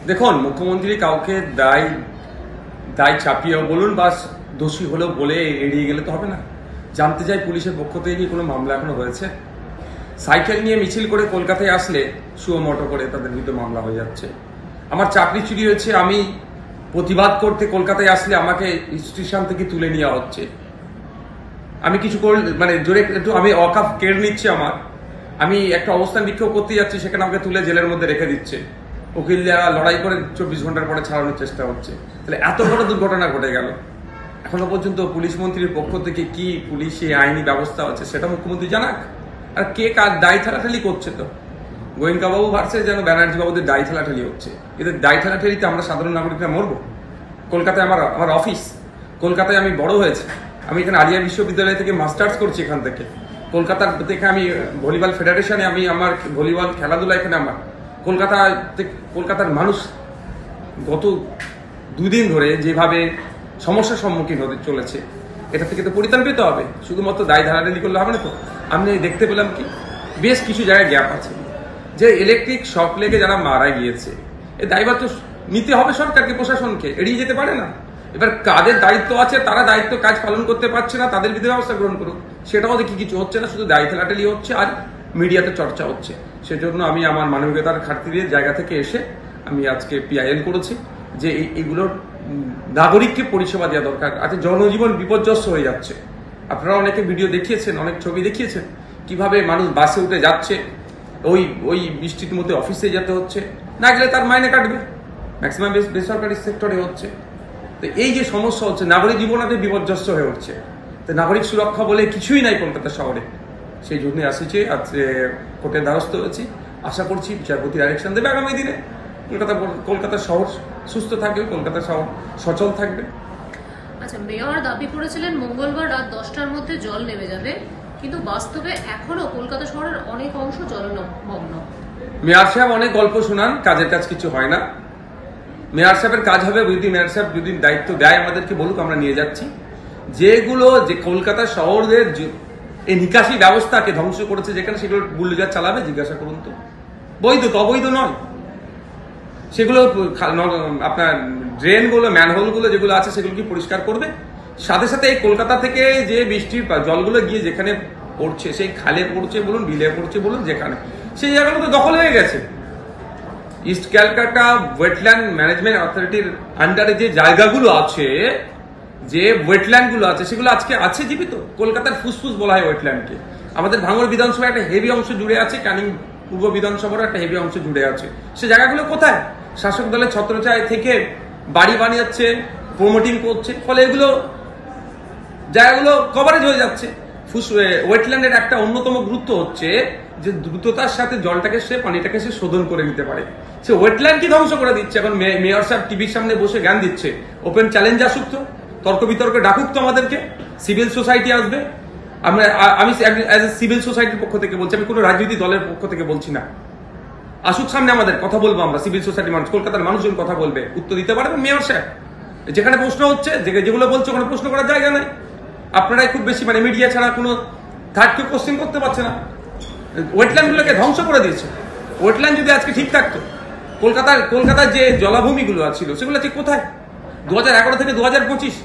দেখুন, মুখ্যমন্ত্রী কাউকে দায় চাপিয়ে বলুন বা দোষী হলেও বলে এড়িয়ে গেলে তো হবে না। জানতে চাই পুলিশের পক্ষ থেকে কোনো মামলা এখনো হয়েছে? সাইকেল নিয়ে মিছিল করে কলকাতায় আসলে সুমোটো করে তাদের বিরুদ্ধে মামলা হয়ে যাচ্ছে। আমার চাকরি চুরি হয়েছে, আমি প্রতিবাদ করতে কলকাতায় আসলে আমাকে স্টেশন থেকে তুলে নেওয়া হচ্ছে। আমি কিছু মানে জোরে একটু আমি অকাফ কেড়ে নিচ্ছে আমার, আমি একটা অবস্থান বিক্ষোভ করতে যাচ্ছি, সেখানে আমাকে তুলে জেলের মধ্যে রেখে দিচ্ছে। উকিলরা লড়াই করে 24 ঘন্টার পরে ছাড়ানোর চেষ্টা হচ্ছে। তাহলে এত বড় দুর্ঘটনা ঘটে গেল, এখনো পর্যন্ত পুলিশ মন্ত্রীর পক্ষ থেকে কি পুলিশে আইনি ব্যবস্থা হচ্ছে সেটা মুখ্যমন্ত্রী জানাক। আর কে কার দায় ঠেলাঠেলি করছে? তো গোয়েঙ্কা বাবু ভাবছে যেন ব্যানার্জি বাবুদের দায় ঠেলাঠেলি হচ্ছে। এদের দায় ঠেলাঠেলিতে আমরা সাধারণ নাগরিকরা মরবো? কলকাতায় আমার অফিস, কলকাতায় আমি বড় হয়েছি, আমি এখানে আলিয়া বিশ্ববিদ্যালয় থেকে মাস্টার্স করছি। এখান থেকে কলকাতার থেকে আমি ভলিবল ফেডারেশনে আমি আমার ভলিবল খেলাধুলা এখানে আমার কলকাতার মানুষ গত 2 দিন ধরে যেভাবে সমস্যার সম্মুখীন হতে চলেছে, এটা থেকে তো পরিত্রাণ পেতে হবে। শুধুমাত্র দায় ধারাধারি করলে হবে না। তো আমি দেখতে পেলাম কি বেশ কিছু জায়গায় গ্যাপ আছে, যে ইলেকট্রিক শক লেগে যারা মারা গিয়েছে এই দায়ভার তো নিতে হবে সরকারকে, প্রশাসনকে, এড়িয়ে যেতে পারে না। এবার কাদের দায়িত্ব আছে, তারা দায়িত্ব কাজ পালন করতে পারছে না, তাদের বিরুদ্ধে ব্যবস্থা গ্রহণ করুন। সেটাও দেখি কিছু হচ্ছে না, শুধু দায় ঠেলাঠেলি হচ্ছে আর মিডিয়াতে চর্চা হচ্ছে। সেজন্য আমি আমার মানবিকতার খাতিরে জায়গা থেকে এসে আমি আজকে পিআইএল করেছি যে এইগুলোর নাগরিককে পরিষেবা দেওয়া দরকার। আজকে জনজীবন বিপর্যস্ত হয়ে যাচ্ছে। আপনারা অনেকে ভিডিও দেখিয়েছেন, অনেক ছবি দেখিয়েছেন, কিভাবে মানুষ বাসে উঠে যাচ্ছে, ওই বৃষ্টির মধ্যে অফিসে যেতে হচ্ছে, না গেলে তার মাইনে কাটবে। ম্যাক্সিমাম বেসরকারি সেক্টরে হচ্ছে। তো এই যে সমস্যা হচ্ছে, নাগরিক জীবন আগে বিপর্যস্ত হয়ে উঠছে। তো নাগরিক সুরক্ষা বলে কিছুই নাই কলকাতা শহরে। সেই জন্য আসছে আজকে কোর্টের দ্বারস্থ হয়েছি। আশা করছি বিচারপতি ডাইরেকশন দেবে আগামী দিনে কলকাতা শহর সুস্থ থাকবে, কলকাতা শহর সচল থাকবে। আচ্ছা, মেয়র দাবি করেছিলেন মঙ্গলবার রাত 10টার মধ্যে জল নেমে যাবে, কিন্তু বাস্তবে এখনো কলকাতা শহরের অনেক অংশ জলমগ্ন। মেয়র সাহেব অনেক গল্প শোনান, কাজের কাজ কিছু হয় না। মেয়র সাহেবের কাজ হবে, মেয়র সাহেব যদি দায়িত্ব দেয় আমাদেরকে বলুক, আমরা নিয়ে যাচ্ছি। যেগুলো যে কলকাতা শহরের এই নিকাশি ব্যবস্থাকে ধ্বংস করেছে, যেখানে সেগুলো বুলডোজার চালাবে, জিজ্ঞাসা করুন তো। বৈধ তো অবৈধ নয় সেগুলো। আপনার ড্রেনগুলো, ম্যানহোলগুলো যেগুলো আছে সেগুলো কি পরিষ্কার করবে? সাথে সাথে এই কলকাতা থেকে যে বৃষ্টির জলগুলো গিয়ে যেখানে পড়ছে, সেই খালে পড়ছে বলুন, বিলে পড়ছে বলুন, যেখানে সেই জায়গাগুলো তো দখল হয়ে গেছে। ইস্ট ক্যালকাটা ওয়েটল্যান্ড ম্যানেজমেন্ট অথরিটির আন্ডারে যে জায়গাগুলো আছে, যে ওয়েটল্যান্ড গুলো আছে, সেগুলো আজকে আছে জীবিত। কলকাতার ফুসফুস বলা হয় ওয়েটল্যান্ডকে। আমাদের ভাঙড় বিধানসভায় একটা হেভি অংশ জুড়ে আছে, ক্যানিং পূর্ব বিধানসভার একটা হেভি অংশ জুড়ে আছে। সে জায়গাগুলো কোথায়? শাসক দলের ছত্রছায়া থেকে বাড়ি বানিয়েছে, প্রমোটিং করছে, ফলে এগুলো জায়গাগুলো কভারেজ হয়ে যাচ্ছে। ওয়েটল্যান্ডের একটা অন্যতম গুরুত্ব হচ্ছে যে দ্রুততার সাথে জলটাকে পানিটাকে শোধন করে নিতে পারে। সে ওয়েটল্যান্ড কি ধ্বংস করে দিচ্ছে। এখন মেয়র সাহেব টিভির সামনে বসে জ্ঞান দিচ্ছে। ওপেন চ্যালেঞ্জ আসুক তো, তর্ক বিতর্কে ডাকুক তো আমাদেরকে। সিভিল সোসাইটি আসবে। আমি সিভিল সোসাইটির পক্ষ থেকে বলছি, আমি কোনো রাজনৈতিক দলের পক্ষ থেকে বলছি না। আসুক সামনে, আমাদের কথা বলবো আমরা। সিভিল সোসাইটি মানুষ, কলকাতার মানুষজন কথা বলবে, উত্তর দিতে পারবেন মেয়র সাহেব। যেখানে প্রশ্ন হচ্ছে, যেগুলো বলছে ওখানে প্রশ্ন করার জায়গা নাই। আপনারাই খুব বেশি, মানে মিডিয়া ছাড়া কোনো থার্ড কেউ কোশ্চেন করতে পারছে না। ওয়েটল্যান্ড গুলোকে ধ্বংস করে দিয়েছে। ওয়েটল্যান্ড যদি আজকে ঠিক থাকতো, কলকাতার যে জলাভূমিগুলো ছিল সেগুলো আজকে কোথায়? 2011 থেকে 2025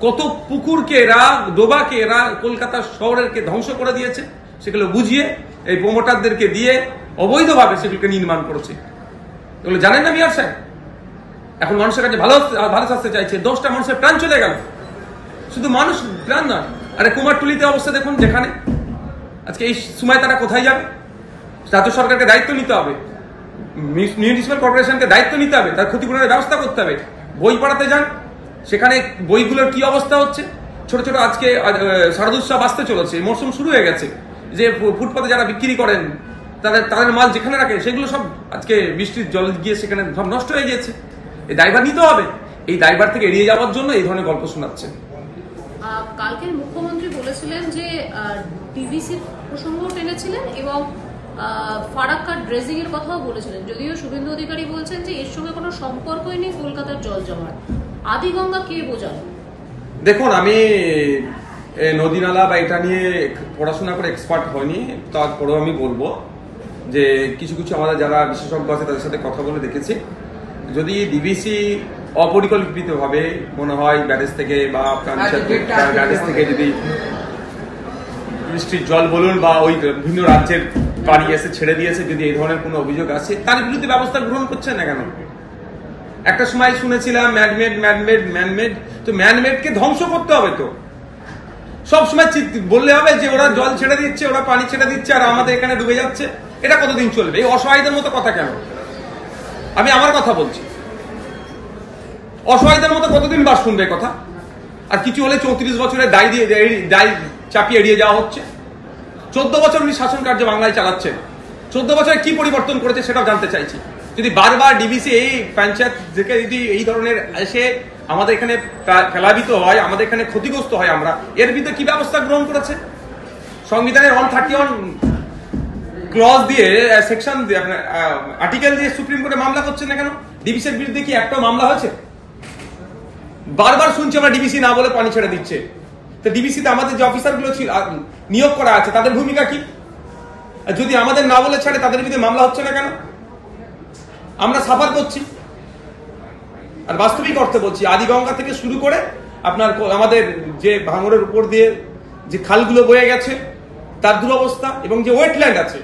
কত পুকুরকে এরা, ডোবাকে এরা কলকাতা শহরেরকে ধ্বংস করে দিয়েছে। সেগুলো বুঝিয়ে এই প্রমোটারদেরকে দিয়ে অবৈধভাবে সেগুলোকে নির্মাণ করেছে। এগুলো জানেন না মেয়র সাহেব? এখন মানুষের কাছে ভালো শাস্তি চাইছে। 10টা মানুষের প্রাণ চলে গেল। শুধু মানুষ প্রাণ নয়, আরে কুমারটুলিতে অবস্থা দেখুন, যেখানে আজকে এই সময় তারা কোথায় যাবে? রাজ্য সরকারকে দায়িত্ব নিতে হবে, মিউনিসিপ্যাল কর্পোরেশনকে দায়িত্ব নিতে হবে, তার ক্ষতিপূরণের ব্যবস্থা করতে হবে। বই পড়াতে যান, সেখানে বইগুলোর কি অবস্থা হচ্ছে। ছোট ছোট আজকে শারদোৎসব আসতে চলেছে, মরশুম শুরু হয়ে গেছে। যে ফুটপাতে যারা বিক্রি করেন, তাদের মাল যেখানে রাখে সেগুলো সব আজকে বৃষ্টির জল গিয়ে সেখানে সব নষ্ট হয়ে গিয়েছে। এই দায়ভার নিতে হবে। এই দায়ভার থেকে এড়িয়ে যাওয়ার জন্য এই ধরনের গল্প শোনাচ্ছে। কালকের মুখ্যমন্ত্রী বলেছিলেন যে টিভিসির প্রসঙ্গ টেনেছিলেন এবং ফারাক্কা ড্রেজিং এর কথাও বলেছিলেন। যদিও শুভেন্দু অধিকারী বলছেন যে এর সঙ্গে কোনো সম্পর্কই নেই কলকাতার জল জমার। আদিগঙ্গা কে বোঝান? দেখুন, আমি নদী নালা বা এটা নিয়ে পড়াশোনা করে এক্সপার্ট হয়নি, তারপরেও আমি বলবো যে কিছু কিছু আমাদের যারা বিশেষজ্ঞ আছে তাদের সাথে কথা বলে দেখেছি। যদি ডিবিসি অপরিকল্পিতভাবে মনে হয় ব্যারেজ থেকে বা ব্যারেজ থেকে যদি বৃষ্টির জল বলুন বা ওই বিভিন্ন রাজ্যের পানি এসে ছেড়ে দিয়েছে, যদি এই ধরনের কোনো অভিযোগ আসে তার বিরুদ্ধে ব্যবস্থা গ্রহণ করছেন না কেন? একটা সময় শুনেছিলাম ম্যানমেড, তো ম্যানমেডকে ধ্বংস করতে হবে। তো সবসময় বললে হবে যে ওরা জল ছেড়ে দিচ্ছে, ওরা পানি ছেড়ে দিচ্ছে আর আমাদের এখানে ডুবে যাচ্ছে, এটা কতদিন চলবে? এই অসহায়দের মতো কথা কেন? আমি আমার কথা বলছি, অসহায়দের মতো কতদিন বাস শুনবে কথা? আর কিছু হলে 34 বছরের দায় চাপিয়ে এড়িয়ে যাওয়া হচ্ছে। 14 বছর উনি শাসন কার্য বাংলায় চালাচ্ছেন, 14 বছরে কি পরিবর্তন করেছে সেটাও জানতে চাইছি। যদি বারবার ডিবিসি এই পঞ্চায়েত থেকে যদি এই ধরনের এসে আমাদের এখানে প্লাবিত হয়, আমাদের এখানে ক্ষতিগ্রস্ত হয়, আমরা এর বিরুদ্ধে কি ব্যবস্থা গ্রহণ করেছে? সংবিধানের 131 ক্লজ দিয়ে সেকশন দিয়ে আর্টিকেল দিয়ে সুপ্রিম কোর্টে মামলা করছে না কেন? ডিবিসির বিরুদ্ধে কি একটা মামলা হয়েছে? বারবার শুনছি আমরা ডিবিসি না বলে পানি ছেড়ে দিচ্ছে। তো ডিবিসিতে আমাদের যে অফিসারগুলো ছিল নিয়োগ করা আছে তাদের ভূমিকা কি? যদি আমাদের না বলে ছাড়ে তাদের বিরুদ্ধে মামলা হচ্ছে না কেন? আমরা সাফার করছি। আর বাস্তবিক অর্থে বলছি, আদিগঙ্গা থেকে শুরু করে আপনার আমাদের যে ভাঙড়ের উপর দিয়ে যে খালগুলো বয়ে গেছে তার দুরবস্থা, এবং যে ওয়েটল্যান্ড আছে,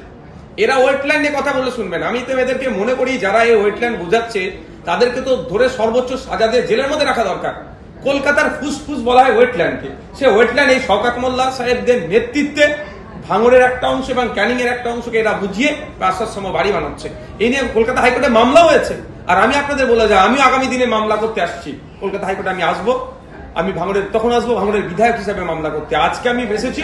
এরা ওয়েটল্যান্ড নিয়ে কথা বলে শুনবেন। আমি তো এদেরকে মনে করি যারা এই ওয়েটল্যান্ড বোঝাচ্ছে তাদেরকে তো ধরে সর্বোচ্চ সাজা দিয়ে জেলের মধ্যে রাখা দরকার। কলকাতার ফুসফুস বলা হয় ওয়েটল্যান্ডকে, সে ওয়েটল্যান্ড এই শওকত মোল্লা সাহেবদের নেতৃত্বে ভাঙড়ের একটা অংশ এবং ক্যানিং এর একটা অংশকে এরা বুঝিয়ে প্রাসাদ বাড়ি বানাচ্ছে। এই নিয়ে কলকাতা হাইকোর্টে মামলা হয়েছে। আর আমি আপনাদের বলে যাই, আমি আগামী দিনে মামলা করতে আসছি কলকাতা হাইকোর্টে। আমি আসবো, আমি ভাঙড়ের তখন আসবো ভাঙড়ের বিধায়ক হিসাবে মামলা করতে। আজকে আমি এসেছি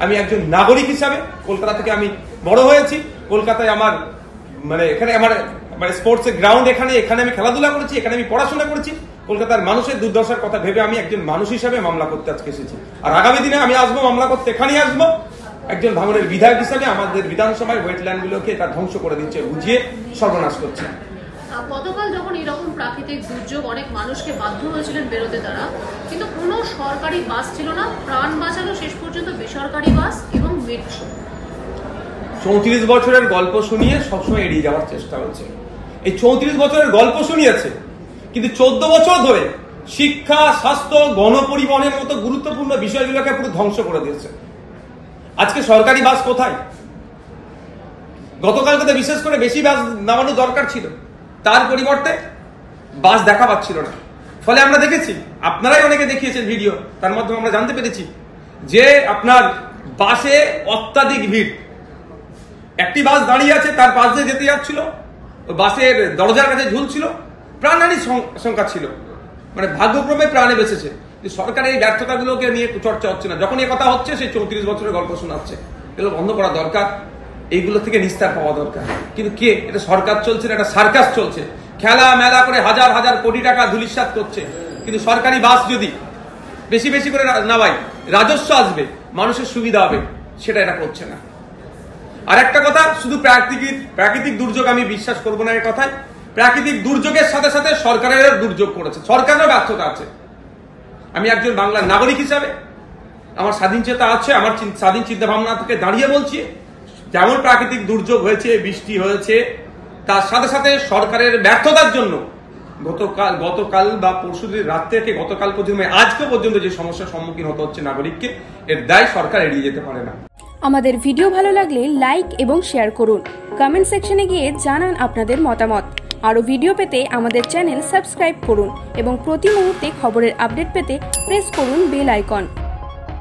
আমি একজন নাগরিক হিসাবে। কলকাতা থেকে আমি বড় হয়েছি, কলকাতায় আমার এখানে আমার স্পোর্টস এর গ্রাউন্ড, এখানে আমি খেলাধুলা করেছি, এখানে আমি পড়াশোনা করেছি। কলকাতার মানুষের দুর্দশার কথা ভেবে আমি একজন মানুষ হিসাবে মামলা করতে আজকে এসেছি। আর আগামী দিনে আমি আসবো মামলা করতে, এখানেই আসবো একজন ভাঙড়ের বিধায়ক হিসাবে। আমাদের বিধানসভায় ওয়েটল্যান্ড গুলোকে এটা ধ্বংস করে দিচ্ছে, বুঝিয়ে সর্বনাশ করছে। গতকাল যখন এরকম প্রাকৃতিক দুর্যোগ অনেক মানুষকে বাধ্য হয়েছিলেন বেরোতে তারা, কিন্তু কোনো সরকারি বাস ছিল না, প্রাণ বাঁচালো শেষ পর্যন্ত বেসরকারি বাস এবং মেট্রো। 34 বছরের গল্প শুনিয়ে সবসময় এড়িয়ে যাওয়ার চেষ্টা হচ্ছে। এই 34 বছরের গল্প শুনিয়েছে, কিন্তু 14 বছর ধরে শিক্ষা, স্বাস্থ্য, গণপরিবহনের মতো গুরুত্বপূর্ণ বিষয়গুলোকে পুরো ধ্বংস করে দিয়েছে। আজকে সরকারি বাস কোথায়? গতকালকে বিশেষ করে বেশি বাস নামানো দরকার ছিল, তার পরিবর্তে বাস দেখা পাচ্ছিল না। ফলে আমরা দেখেছি, আপনারাই অনেকে দেখিয়েছেন ভিডিও, তার মাধ্যমে আমরা জানতে পেরেছি যে আপনার বাসে অত্যাধিক ভিড়। একটি বাস দাঁড়িয়ে আছে, তার পাশ দিয়ে যেতে যাচ্ছিল, বাসের দরজার কাছে ঝুলছিল, প্রাণহানির সংখ্যা ছিল, ভাগ্যক্রমে প্রাণে বেঁচেছে। সরকারের এই ব্যর্থতাগুলোকে নিয়ে চর্চা হচ্ছে না। যখন এই কথা হচ্ছে সেই 34 বছরের গল্প শোনাচ্ছে। এগুলো বন্ধ করা দরকার, এইগুলো থেকে নিস্তার পাওয়া দরকার। কিন্তু কে? এটা সরকার চলছে না, এটা সার্কাস চলছে। খেলা মেলা করে হাজার হাজার কোটি টাকা ধুলিস্যাৎ করছে। কিন্তু সরকারি বাস যদি বেশি বেশি করে নামাই, রাজস্ব আসবে, মানুষের সুবিধা হবে, সেটা এটা করছে না। আর একটা কথা, শুধু প্রাকৃতিক দুর্যোগ আমি বিশ্বাস করবো না এই কথায়। প্রাকৃতিক দুর্যোগের সাথে সাথে সরকারের দুর্যোগ করেছে, সরকারেরও ব্যর্থতা আছে। আমি একজন বাংলার নাগরিক হিসাবে আমার স্বাধীনচেতা আছে, আমার স্বাধীন চিন্তা ভাবনা থেকে দাঁড়িয়ে বলছি, যেমন প্রাকৃতিক দুর্যোগ হয়েছে, বৃষ্টি হয়েছে, তার সাথে সাথে সরকারের ব্যর্থতার জন্য গতকাল বা পরশুদিন রাত থেকে গতকাল পর্যন্ত আজকে পর্যন্ত যে সমস্যার সম্মুখীন হতে হচ্ছে নাগরিককে, এর দায় সরকার এড়িয়ে যেতে পারে না। আমাদের ভিডিও ভালো লাগলে লাইক এবং শেয়ার করুন। কমেন্ট সেকশনে গিয়ে জানান আপনাদের মতামত। আরও ভিডিও পেতে আমাদের চ্যানেল সাবস্ক্রাইব করুন এবং প্রতি মুহূর্তে খবরের আপডেট পেতে প্রেস করুন বেল আইকন।